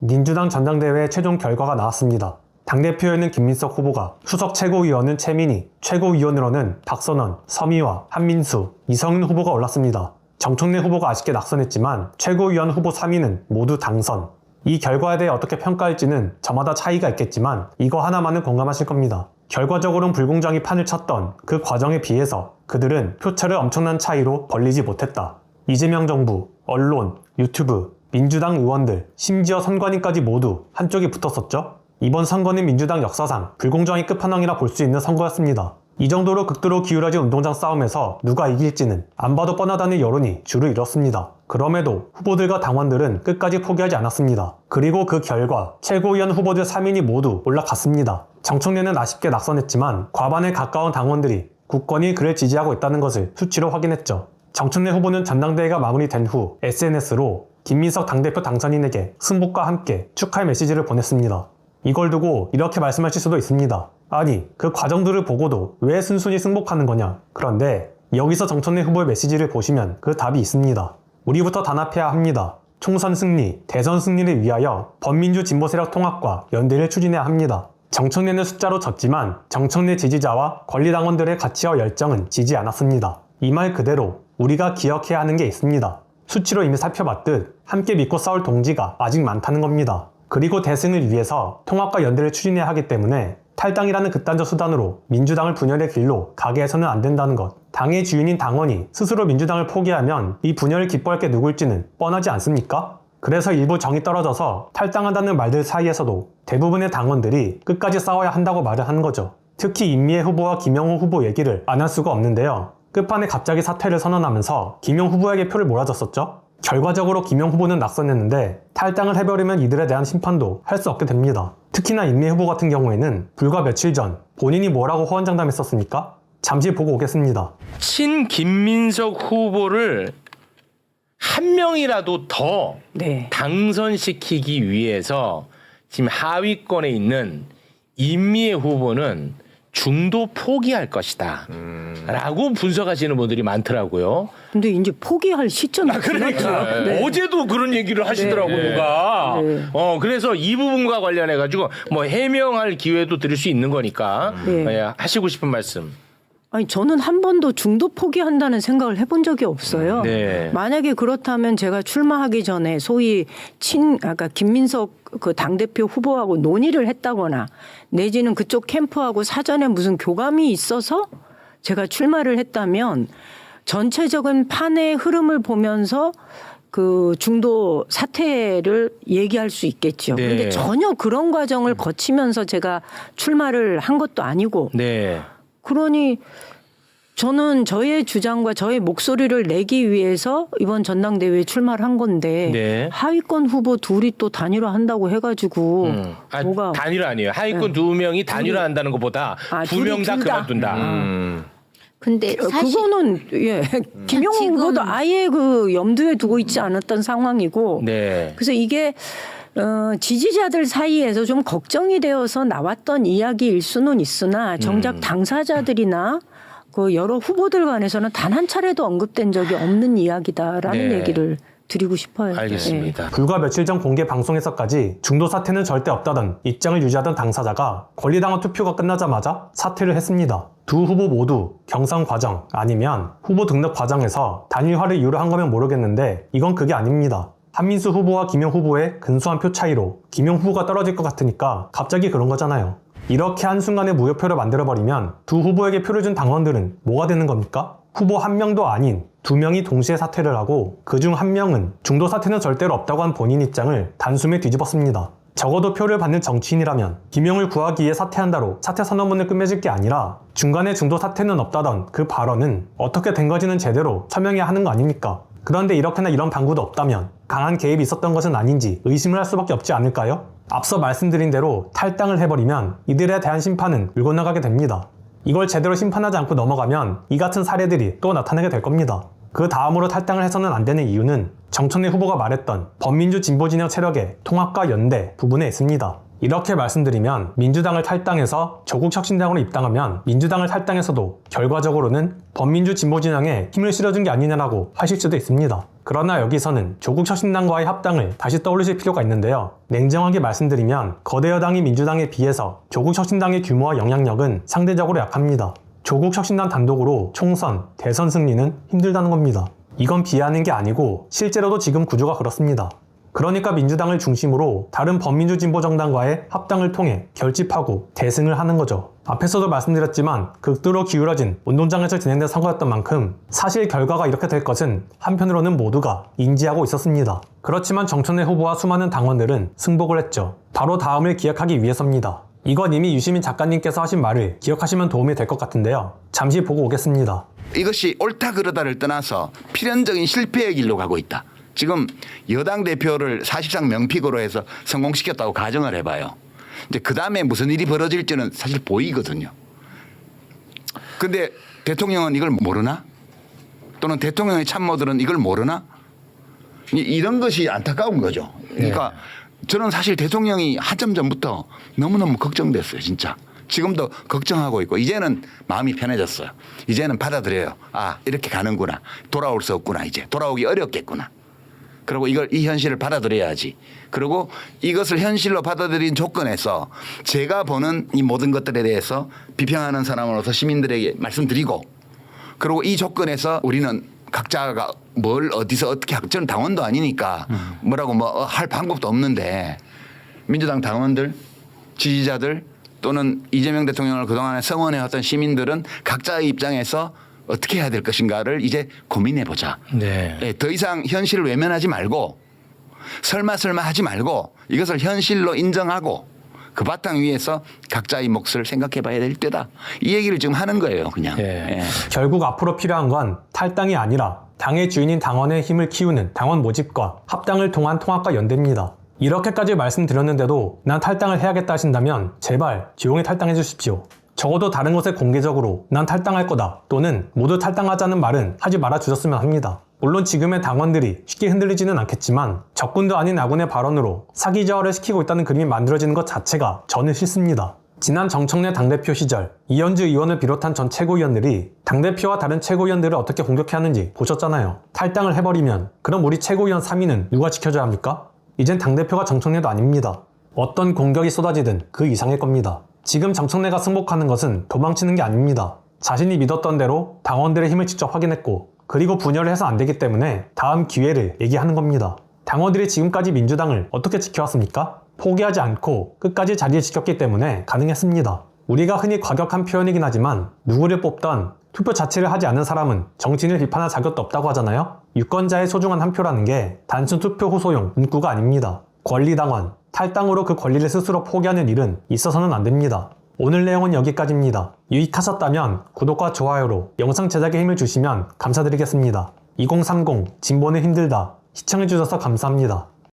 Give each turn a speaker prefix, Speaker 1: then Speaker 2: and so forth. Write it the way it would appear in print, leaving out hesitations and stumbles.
Speaker 1: 민주당 전당대회 최종 결과가 나왔습니다. 당대표에는 김민석 후보가, 수석 최고위원은 최민희, 최고위원으로는 박선원, 서미화, 한민수, 이성윤 후보가 올랐습니다. 정청래 후보가 아쉽게 낙선했지만 최고위원 후보 3위는 모두 당선. 이 결과에 대해 어떻게 평가할지는 저마다 차이가 있겠지만 이거 하나만은 공감하실 겁니다. 결과적으로는 불공정이 판을 쳤던 그 과정에 비해서 그들은 표차를 엄청난 차이로 벌리지 못했다. 이재명 정부, 언론, 유튜브, 민주당 의원들, 심지어 선관위까지 모두 한쪽이 붙었었죠. 이번 선거는 민주당 역사상 불공정의 끝판왕이라 볼 수 있는 선거였습니다. 이 정도로 극도로 기울어진 운동장 싸움에서 누가 이길지는 안 봐도 뻔하다는 여론이 주를 이뤘습니다. 그럼에도 후보들과 당원들은 끝까지 포기하지 않았습니다. 그리고 그 결과 최고위원 후보들 3인이 모두 올라갔습니다. 정청래는 아쉽게 낙선했지만 과반에 가까운 당원들이 굳건히 그를 지지하고 있다는 것을 수치로 확인했죠. 정청래 후보는 전당대회가 마무리된 후 SNS로 김민석 당대표 당선인에게 승복과 함께 축하의 메시지를 보냈습니다. 이걸 두고 이렇게 말씀하실 수도 있습니다. 아니, 그 과정들을 보고도 왜 순순히 승복하는 거냐? 그런데 여기서 정청래 후보의 메시지를 보시면 그 답이 있습니다. 우리부터 단합해야 합니다. 총선 승리, 대선 승리를 위하여 범민주 진보 세력 통합과 연대를 추진해야 합니다. 정청래는 숫자로 졌지만 정청래 지지자와 권리당원들의 가치와 열정은 지지 않았습니다. 이 말 그대로 우리가 기억해야 하는 게 있습니다. 수치로 이미 살펴봤듯 함께 믿고 싸울 동지가 아직 많다는 겁니다. 그리고 대승을 위해서 통합과 연대를 추진해야 하기 때문에 탈당이라는 극단적 수단으로 민주당을 분열의 길로 가게 해서는 안 된다는 것. 당의 주인인 당원이 스스로 민주당을 포기하면 이 분열을 기뻐할 게 누굴지는 뻔하지 않습니까? 그래서 일부 정이 떨어져서 탈당한다는 말들 사이에서도 대부분의 당원들이 끝까지 싸워야 한다고 말을 하는 거죠. 특히 임미애 후보와 김영호 후보 얘기를 안 할 수가 없는데요. 끝판에 갑자기 사퇴를 선언하면서 김영 후보에게 표를 몰아줬었죠. 결과적으로 김영 후보는 낙선했는데 탈당을 해버리면 이들에 대한 심판도 할 수 없게 됩니다. 특히나 임미애 후보 같은 경우에는 불과 며칠 전 본인이 뭐라고 호언장담했었습니까? 잠시 보고 오겠습니다.
Speaker 2: 친 김민석 후보를 한 명이라도 더 당선시키기 위해서 지금 하위권에 있는 임미애 후보는 중도 포기할 것이다 라고 분석하시는 분들이 많더라고요.
Speaker 3: 근데 이제 포기할 시점이
Speaker 2: 그러니까 어제도 그런 얘기를 하시더라고 누가. 그래서 이 부분과 관련해 가지고 뭐 해명할 기회도 드릴 수 있는 거니까 하시고 싶은 말씀.
Speaker 3: 아니 저는 한 번도 중도 포기한다는 생각을 해본 적이 없어요. 만약에 그렇다면 제가 출마하기 전에 소위 아까 김민석 그 당대표 후보하고 논의를 했다거나 내지는 그쪽 캠프하고 사전에 무슨 교감이 있어서 제가 출마를 했다면 전체적인 판의 흐름을 보면서 그 중도 사퇴를 얘기할 수 있겠죠. 그런데 전혀 그런 과정을 거치면서 제가 출마를 한 것도 아니고 그러니 저는 저의 주장과 저의 목소리를 내기 위해서 이번 전당대회에 출마를 한 건데 하위권 후보 둘이 또 단일화한다고 해가지고 뭐가
Speaker 2: 단일화 아니에요. 하위권 두 명이 단일화한다는 것보다 두 명 다 그만둔다.
Speaker 4: 근데 사실
Speaker 3: 그거는 김영호 후보도 아예 그 염두에 두고 있지 않았던 상황이고 그래서 이게 지지자들 사이에서 좀 걱정이 되어서 나왔던 이야기일 수는 있으나 정작 당사자들이나 그 여러 후보들 간에서는 단 한 차례도 언급된 적이 없는 이야기다라는 얘기를 드리고 싶어요.
Speaker 2: 알겠습니다.
Speaker 1: 불과 며칠 전 공개 방송에서까지 중도 사퇴는 절대 없다던 입장을 유지하던 당사자가 권리당원 투표가 끝나자마자 사퇴를 했습니다. 두 후보 모두 경선 과정 아니면 후보 등록 과정에서 단일화를 이유로 한 거면 모르겠는데 이건 그게 아닙니다. 한민수 후보와 김영 후보의 근소한 표 차이로 김영 후보가 떨어질 것 같으니까 갑자기 그런 거잖아요. 이렇게 한순간에 무효표를 만들어버리면 두 후보에게 표를 준 당원들은 뭐가 되는 겁니까? 후보 한 명도 아닌 두 명이 동시에 사퇴를 하고 그중 한 명은 중도 사퇴는 절대로 없다고 한 본인 입장을 단숨에 뒤집었습니다. 적어도 표를 받는 정치인이라면 김영을 구하기 위해 사퇴한다로 사퇴 선언문을 끝맺을 게 아니라 중간에 중도 사퇴는 없다던 그 발언은 어떻게 된 건지는 제대로 설명해야 하는 거 아닙니까? 그런데 이렇게나 이런 방구도 없다면 강한 개입이 있었던 것은 아닌지 의심을 할 수밖에 없지 않을까요? 앞서 말씀드린 대로 탈당을 해버리면 이들에 대한 심판은 물고 나가게 됩니다. 이걸 제대로 심판하지 않고 넘어가면 이 같은 사례들이 또 나타나게 될 겁니다. 그 다음으로 탈당을 해서는 안 되는 이유는 정청래 후보가 말했던 범민주 진보 진영 세력의 통합과 연대 부분에 있습니다. 이렇게 말씀드리면 민주당을 탈당해서 조국혁신당으로 입당하면 민주당을 탈당해서도 결과적으로는 범민주 진보진영에 힘을 실어준 게 아니냐라고 하실 수도 있습니다. 그러나 여기서는 조국혁신당과의 합당을 다시 떠올리실 필요가 있는데요. 냉정하게 말씀드리면 거대 여당인 민주당에 비해서 조국혁신당의 규모와 영향력은 상대적으로 약합니다. 조국혁신당 단독으로 총선, 대선 승리는 힘들다는 겁니다. 이건 비하하는 게 아니고 실제로도 지금 구조가 그렇습니다. 그러니까 민주당을 중심으로 다른 범민주 진보 정당과의 합당을 통해 결집하고 대승을 하는 거죠. 앞에서도 말씀드렸지만 극도로 기울어진 운동장에서 진행된 선거였던 만큼 사실 결과가 이렇게 될 것은 한편으로는 모두가 인지하고 있었습니다. 그렇지만 정청래 후보와 수많은 당원들은 승복을 했죠. 바로 다음을 기약하기 위해서입니다. 이건 이미 유시민 작가님께서 하신 말을 기억하시면 도움이 될 것 같은데요. 잠시 보고 오겠습니다.
Speaker 5: 이것이 옳다 그르다를 떠나서 필연적인 실패의 길로 가고 있다. 지금 여당 대표를 사실상 명픽으로 해서 성공시켰다고 가정을 해봐요. 이제 그 다음에 무슨 일이 벌어질지는 사실 보이거든요. 근데 대통령은 이걸 모르나? 또는 대통령의 참모들은 이걸 모르나? 이런 것이 안타까운 거죠. 그러니까 저는 사실 대통령이 한참 전부터 너무너무 걱정됐어요. 진짜. 지금도 걱정하고 있고 이제는 마음이 편해졌어요. 이제는 받아들여요. 아, 이렇게 가는구나. 돌아올 수 없구나. 이제 돌아오기 어렵겠구나. 그리고 이 현실을 받아들여야지. 그리고 이것을 현실로 받아들인 조건에서 제가 보는 이 모든 것들에 대해서 비평하는 사람으로서 시민들에게 말씀드리고, 그리고 이 조건에서 우리는 각자가 뭘 어디서 어떻게 저는 당원도 아니니까 뭐라고 뭐 할 방법도 없는데 민주당 당원들, 지지자들 또는 이재명 대통령을 그동안에 성원해왔던 시민들은 각자의 입장에서 어떻게 해야 될 것인가를 이제 고민해보자. 네, 더 이상 현실을 외면하지 말고 설마 하지 말고 이것을 현실로 인정하고 그 바탕 위에서 각자의 몫을 생각해봐야 될 때다. 이 얘기를 지금 하는 거예요. 그냥.
Speaker 1: 결국 앞으로 필요한 건 탈당이 아니라 당의 주인인 당원의 힘을 키우는 당원 모집과 합당을 통한 통합과 연대입니다. 이렇게까지 말씀드렸는데도 난 탈당을 해야겠다 하신다면 제발 조용히 탈당해 주십시오. 적어도 다른 곳에 공개적으로 난 탈당할 거다 또는 모두 탈당하자는 말은 하지 말아 주셨으면 합니다. 물론 지금의 당원들이 쉽게 흔들리지는 않겠지만 적군도 아닌 아군의 발언으로 사기저하를 시키고 있다는 그림이 만들어지는 것 자체가 저는 싫습니다. 지난 정청래 당대표 시절 이현주 의원을 비롯한 전 최고위원들이 당대표와 다른 최고위원들을 어떻게 공격해하는지 보셨잖아요. 탈당을 해버리면 그럼 우리 최고위원 3위는 누가 지켜줘야 합니까? 이젠 당대표가 정청래도 아닙니다. 어떤 공격이 쏟아지든 그 이상일 겁니다. 지금 정청래가 승복하는 것은 도망치는 게 아닙니다. 자신이 믿었던 대로 당원들의 힘을 직접 확인했고 그리고 분열을 해서 안 되기 때문에 다음 기회를 얘기하는 겁니다. 당원들이 지금까지 민주당을 어떻게 지켜왔습니까? 포기하지 않고 끝까지 자리를 지켰기 때문에 가능했습니다. 우리가 흔히 과격한 표현이긴 하지만 누구를 뽑던 투표 자체를 하지 않은 사람은 정치인을 비판할 자격도 없다고 하잖아요. 유권자의 소중한 한 표라는 게 단순 투표 후소용 문구가 아닙니다. 권리당원, 탈당으로 그 권리를 스스로 포기하는 일은 있어서는 안 됩니다. 오늘 내용은 여기까지입니다. 유익하셨다면 구독과 좋아요로 영상 제작에 힘을 주시면 감사드리겠습니다. 2030 진보는 힘들다. 시청해주셔서 감사합니다.